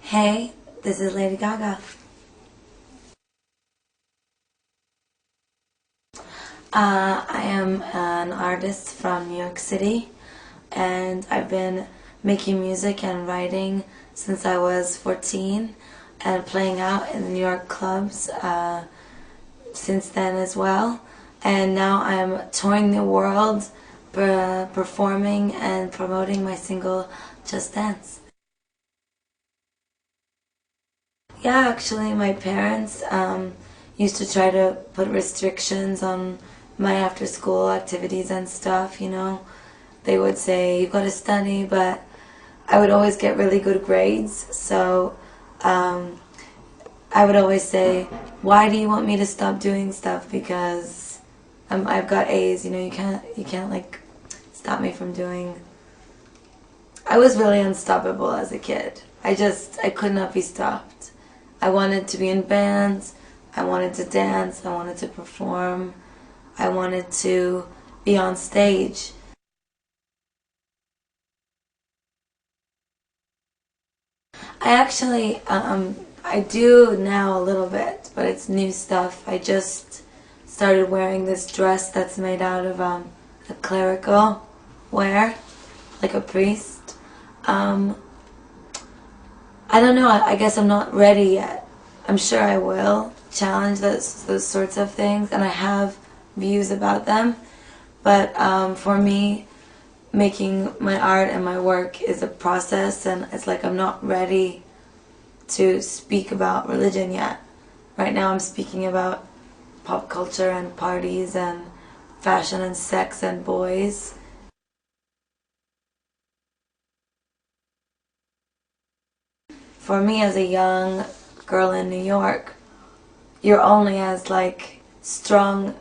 Hey, this is Lady Gaga. I am an artist from New York City, and I've been making music and writing since I was 14 and playing out in the New York clubs since then as well. And now I'm touring the world, performing and promoting my single Just Dance. Yeah, actually, my parents used to try to put restrictions on my after-school activities and stuff, you know. They would say, you've got to study, but I would always get really good grades, so I would always say, why do you want me to stop doing stuff? Because I've got A's, you know, you can't like stop me from doing. I was really unstoppable as a kid. I could not be stopped. I wanted to be in bands, I wanted to dance, I wanted to perform, I wanted to be on stage. I actually, I do now a little bit, but it's new stuff. I just started wearing this dress that's made out of a clerical wear, like a priest. I don't know, I guess I'm not ready yet. I'm sure I will challenge those sorts of things, and I have views about them. But for me, making my art and my work is a process, and it's like I'm not ready to speak about religion yet. Right now I'm speaking about pop culture and parties and fashion and sex and boys. For me, as a young girl in New York, you're only as like strong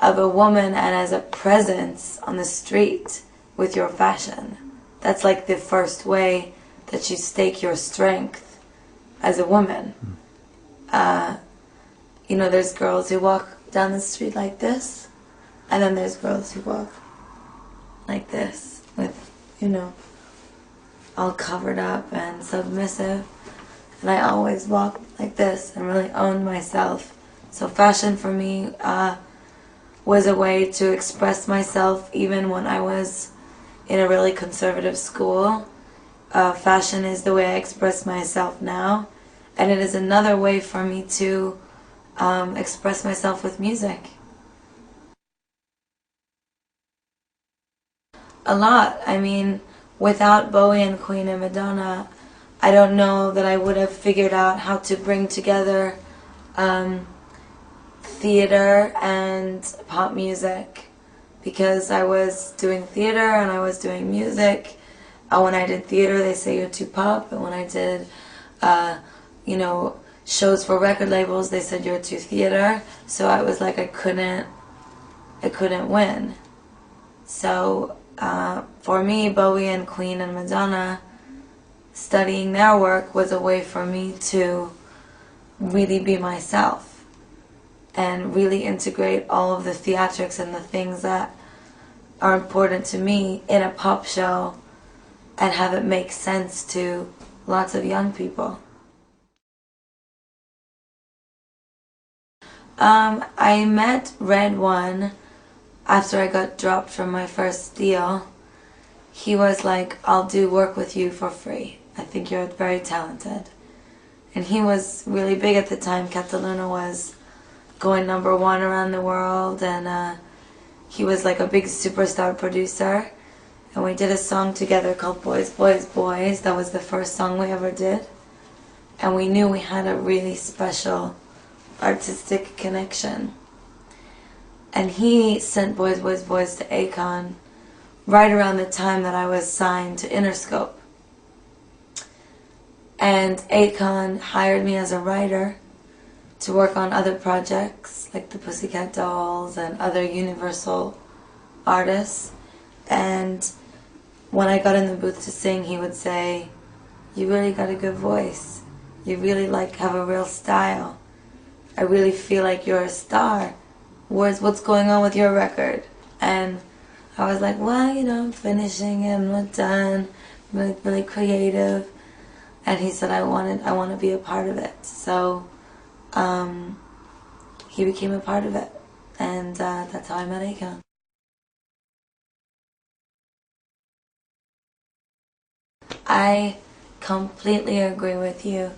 of a woman and as a presence on the street with your fashion. That's like the first way that you stake your strength as a woman. You know, there's girls who walk down the street like this, and then there's girls who walk like this with, you know, all covered up and submissive. And I always walk like this and really own myself. So fashion for me was a way to express myself even when I was in a really conservative school. Fashion is the way I express myself now, and it is another way for me to express myself with music. A lot. I mean, without Bowie and Queen and Madonna, I don't know that I would have figured out how to bring together theater and pop music, because I was doing theater and I was doing music. When I did theater, they say you're too pop, and when I did, you know, shows for record labels, they said you're too theater. So I was like, I couldn't win. So for me, Bowie and Queen and Madonna, studying their work was a way for me to really be myself and really integrate all of the theatrics and the things that are important to me in a pop show and have it make sense to lots of young people. I met Red One after I got dropped from my first deal. He was like, I'll do work with you for free. I think you're very talented. And he was really big at the time. Cataluna was going #1 around the world, and he was like a big superstar producer. And we did a song together called Boys, Boys, Boys. That was the first song we ever did. And we knew we had a really special artistic connection. And he sent Boys, Boys, Boys to Akon right around the time that I was signed to Interscope. And Akon hired me as a writer to work on other projects like the Pussycat Dolls and other Universal artists. And when I got in the booth to sing, he would say, you really got a good voice. You really have a real style. I really feel like you're a star. What's going on with your record? And I was like, well, you know, I'm finishing it, I'm not done. I'm really creative. and he said I want to be a part of it. So he became a part of it, and that's how I met Akon. I completely agree with you.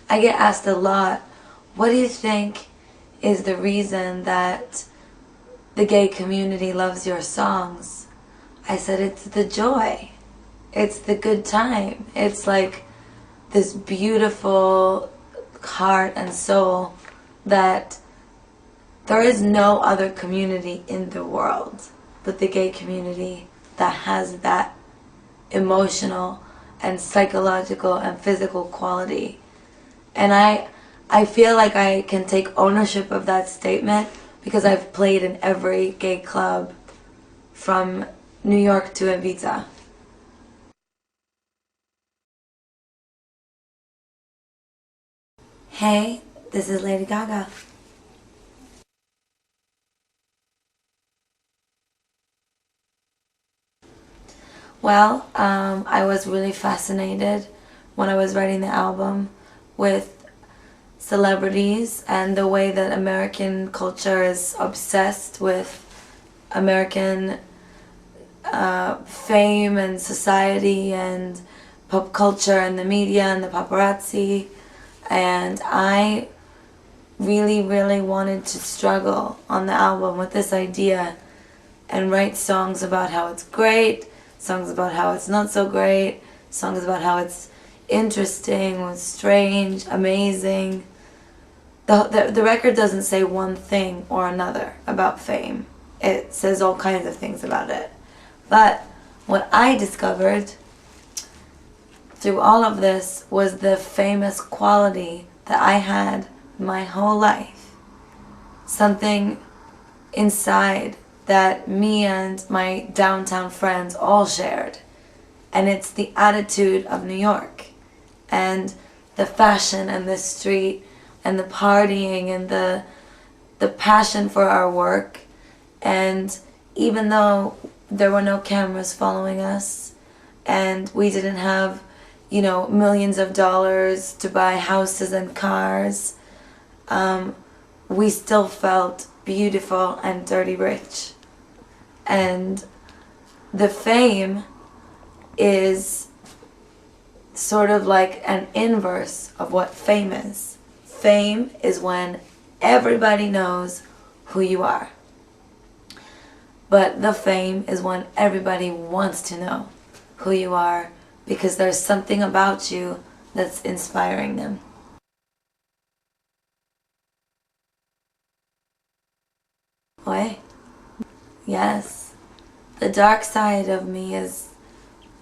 I get asked a lot, what do you think is the reason that the gay community loves your songs? I said it's the joy. It's the good time. It's like this beautiful heart and soul that there is no other community in the world but the gay community that has that emotional and psychological and physical quality. And I feel like I can take ownership of that statement because I've played in every gay club from New York to Ibiza. Hey, this is Lady Gaga. Well, I was really fascinated when I was writing the album with celebrities and the way that American culture is obsessed with American fame and society and pop culture and the media and the paparazzi. And I really, really wanted to struggle on the album with this idea and write songs about how it's great, songs about how it's not so great, songs about how it's interesting, strange, amazing. The record doesn't say one thing or another about fame. It says all kinds of things about it. But what I discovered through all of this was the famous quality that I had my whole life. Something inside that me and my downtown friends all shared. And it's the attitude of New York. And the fashion and the street and the partying and the passion for our work. And even though there were no cameras following us and we didn't have, you know, millions of dollars to buy houses and cars, we still felt beautiful and dirty rich. And the fame is sort of like an inverse of what fame is. Fame is when everybody knows who you are. But the fame is when everybody wants to know who you are because there's something about you that's inspiring them. Why? Yes. The dark side of me is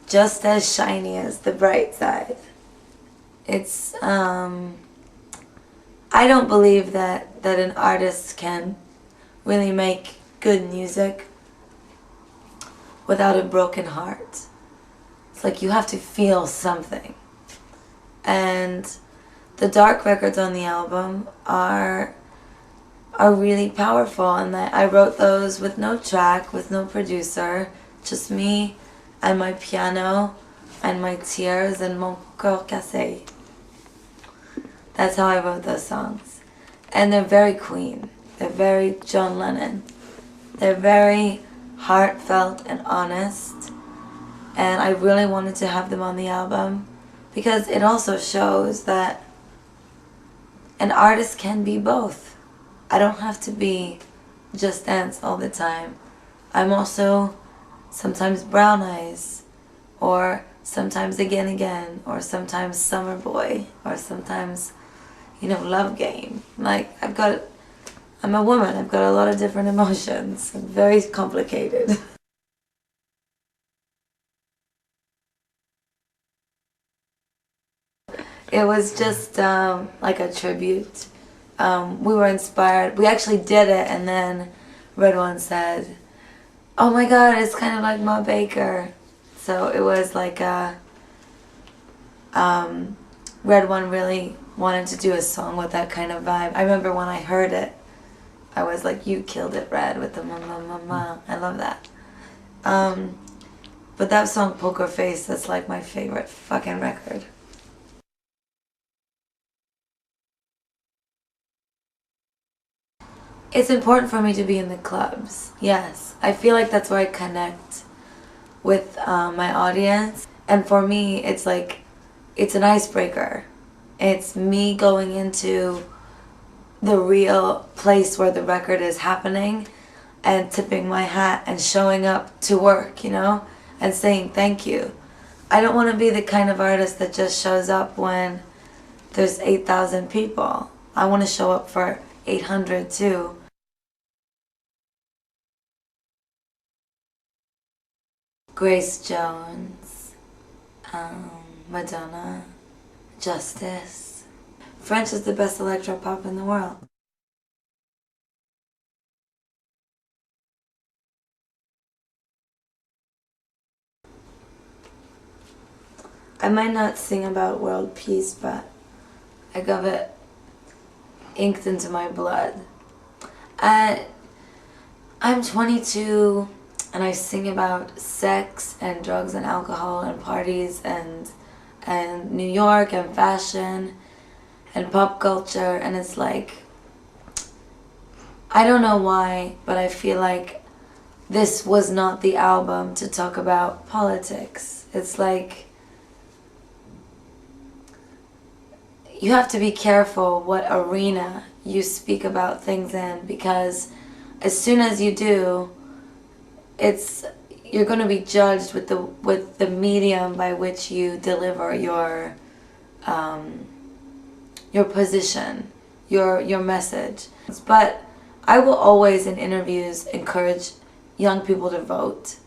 just as shiny as the bright side. It's, I don't believe that an artist can really make good music without a broken heart. It's like you have to feel something. And the dark records on the album are really powerful, and I wrote those with no track, with no producer, just me and my piano and my tears and mon cœur cassé. That's how I wrote those songs. And they're very Queen. They're very John Lennon. They're very heartfelt and honest. And I really wanted to have them on the album because it also shows that an artist can be both. I don't have to be Just Dance all the time. I'm also sometimes Brown Eyes, or sometimes Again, or sometimes Summer Boy, or sometimes, you know, Love Game. Like, I'm a woman, I've got a lot of different emotions. I'm very complicated. It was just like a tribute. We were inspired. We actually did it, and then Red One said, "Oh my God, it's kind of like Ma Baker." So it was like Red One really wanted to do a song with that kind of vibe. I remember when I heard it, I was like, "You killed it, Red, with the ma ma ma ma." I love that. But that song, Poker Face, that's like my favorite fucking record. It's important for me to be in the clubs, yes. I feel like that's where I connect with my audience. And for me, it's like, it's an icebreaker. It's me going into the real place where the record is happening and tipping my hat and showing up to work, you know, and saying thank you. I don't want to be the kind of artist that just shows up when there's 8,000 people. I want to show up for 800 too. Grace Jones, Madonna, Justice. French is the best electropop in the world. I might not sing about world peace, but I got it inked into my blood. I'm 22 and I sing about sex and drugs and alcohol and parties and New York and fashion and pop culture, and it's like, I don't know why, but I feel like this was not the album to talk about politics. It's like, you have to be careful what arena you speak about things in, because as soon as you do, you're going to be judged with the medium by which you deliver your position, your message. But I will always in interviews encourage young people to vote.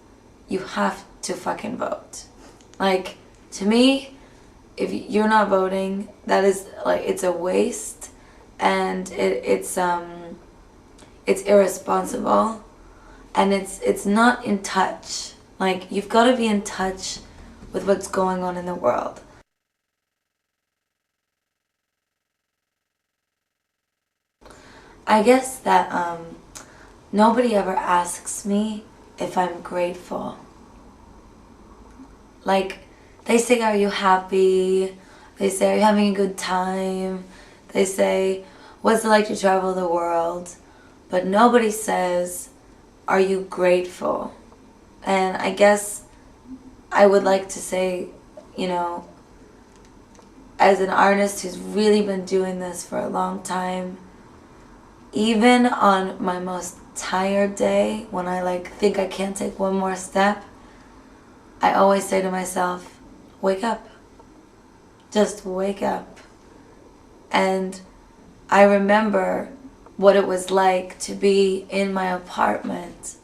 You have to fucking vote. Like, to me, if you're not voting, that is like, it's a waste, and it's irresponsible, and it's not in touch. Like, you've got to be in touch with what's going on in the world. I guess that nobody ever asks me if I'm grateful. Like, they say, are you happy? They say, are you having a good time? They say, what's it like to travel the world? But nobody says, are you grateful? And I guess I would like to say, you know, as an artist who's really been doing this for a long time, even on my most tired day, when I like think I can't take one more step, I always say to myself, wake up. Just wake up. And I remember what it was like to be in my apartment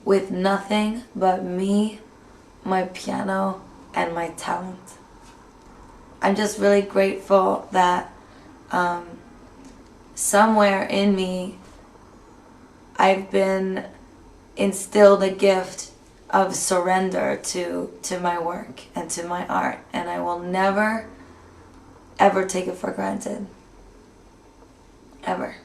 with nothing but me, my piano, and my talent. I'm just really grateful that somewhere in me I've been instilled a gift of surrender to my work and to my art, and I will never ever take it for granted, ever.